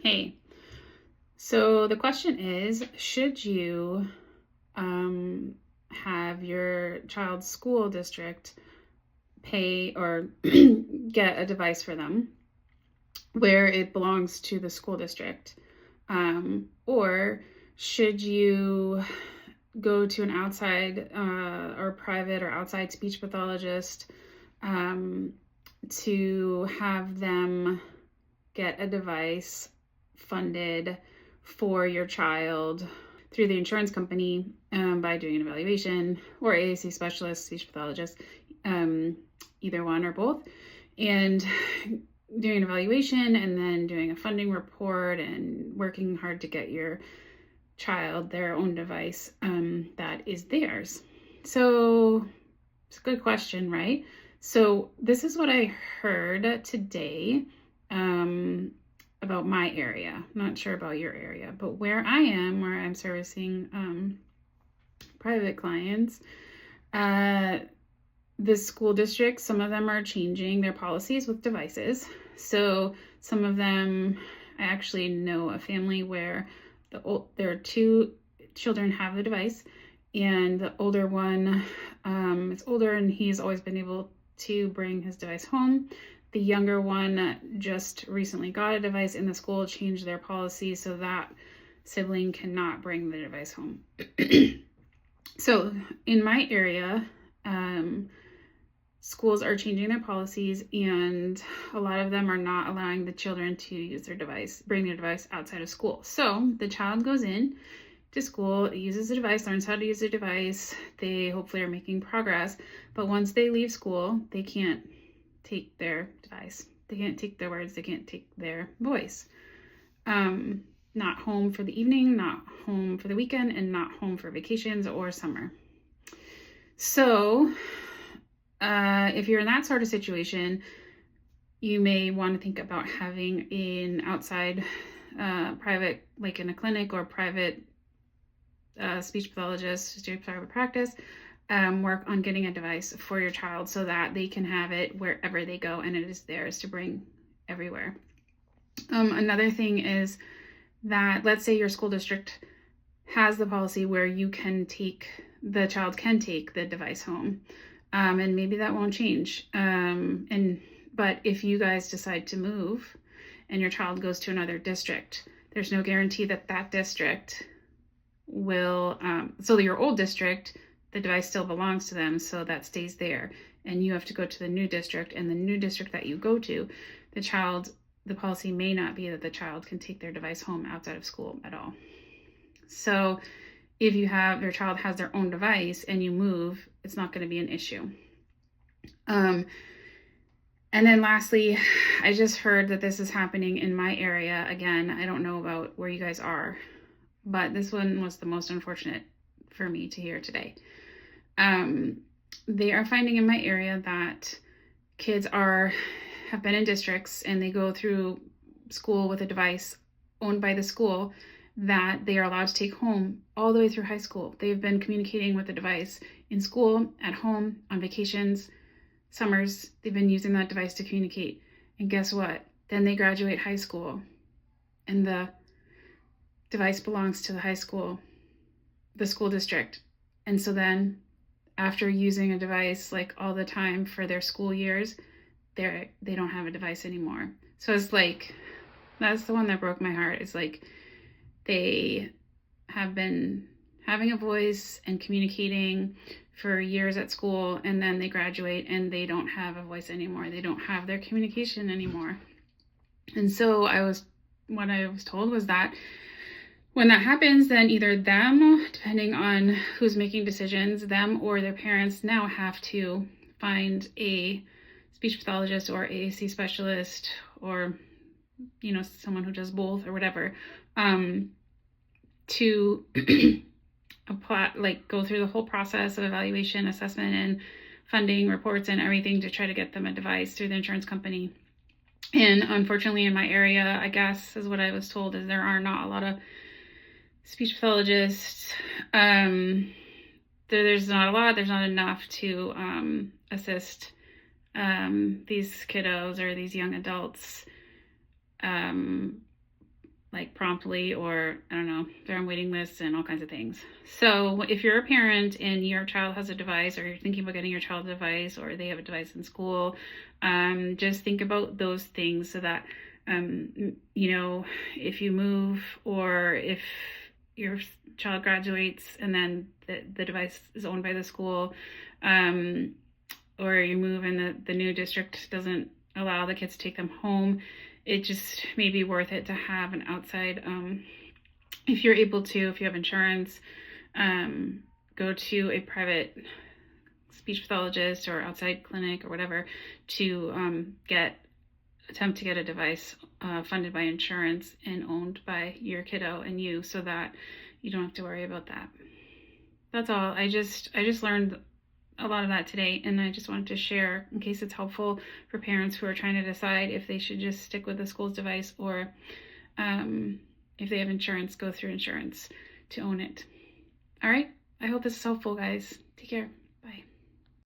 Hey, so the question is, should you have your child's school district pay or get a device for them where it belongs to the school district? Or should you go to an outside or private or outside speech pathologist to have them get a device funded for your child through the insurance company by doing an evaluation, or AAC specialist, speech pathologist, either one or both, and doing an evaluation and then doing a funding report and working hard to get your child their own device that is theirs. So it's a good question, right? So this is what I heard today about my area. I'm not sure about your area, but where I'm servicing private clients, the school districts, some of them are changing their policies with devices. So some of them, I actually know a family where there are two children have the device, and the older one is older and he's always been able to bring his device home. The younger one just recently got a device, and the school changed their policy so that sibling cannot bring the device home. So in my area, schools are changing their policies, and a lot of them are not allowing the children to use their device, bring their device outside of school. So the child goes in to school, uses the device, learns how to use the device. They hopefully are making progress, but once they leave school, they can't take their device. They can't take their words. They can't take their voice. Not home for the evening, not home for the weekend, and not home for vacations or summer. So if you're in that sort of situation, you may want to think about having an outside private, like in a clinic or private speech pathologist, do private practice, work on getting a device for your child so that they can have it wherever they go and it is theirs to bring everywhere. Another thing is that, let's say your school district has the policy where the child can take the device home, and maybe that won't change. But if you guys decide to move and your child goes to another district, there's no guarantee that district will, so your old district, the device still belongs to them, so that stays there, and you have to go to the new district, and the new district that you go to, the policy may not be that the child can take their device home outside of school at all. So if your child has their own device and you move, it's not going to be an issue. And then lastly, I just heard that this is happening in my area. Again, I don't know about where you guys are, but this one was the most unfortunate for me to hear today. They are finding in my area that kids have been in districts and they go through school with a device owned by the school that they are allowed to take home all the way through high school. They've been communicating with the device in school, at home, on vacations, summers. They've been using that device to communicate. And guess what? Then they graduate high school and the device belongs to the school district. And so then after using a device like all the time for their school years, they don't have a device anymore. So it's like, that's the one that broke my heart. It's like they have been having a voice and communicating for years at school, and then they graduate and they don't have a voice anymore. They don't have their communication anymore. And so what I was told was that when that happens, then either them, depending on who's making decisions, them or their parents now have to find a speech pathologist or AAC specialist, or someone who does both or whatever, to apply, go through the whole process of evaluation, assessment, and funding reports and everything to try to get them a device through the insurance company. And unfortunately in my area, I guess is what I was told, is there are not a lot of speech pathologists. There's not enough to assist these kiddos or these young adults like promptly, or I don't know, they're on waiting lists and all kinds of things. So if you're a parent and your child has a device, or you're thinking about getting your child a device, or they have a device in school, just think about those things so that, you know, if you move, or if your child graduates and then the device is owned by the school, or you move and the new district doesn't allow the kids to take them home, it just may be worth it to have an outside, if you're able to, if you have insurance, go to a private speech pathologist or outside clinic or whatever to attempt to get a device funded by insurance and owned by your kiddo and you, so that you don't have to worry about that. That's all. I just learned a lot of that today, and I just wanted to share in case it's helpful for parents who are trying to decide if they should just stick with the school's device, or if they have insurance, go through insurance to own it. All right. I hope this is helpful, guys. Take care.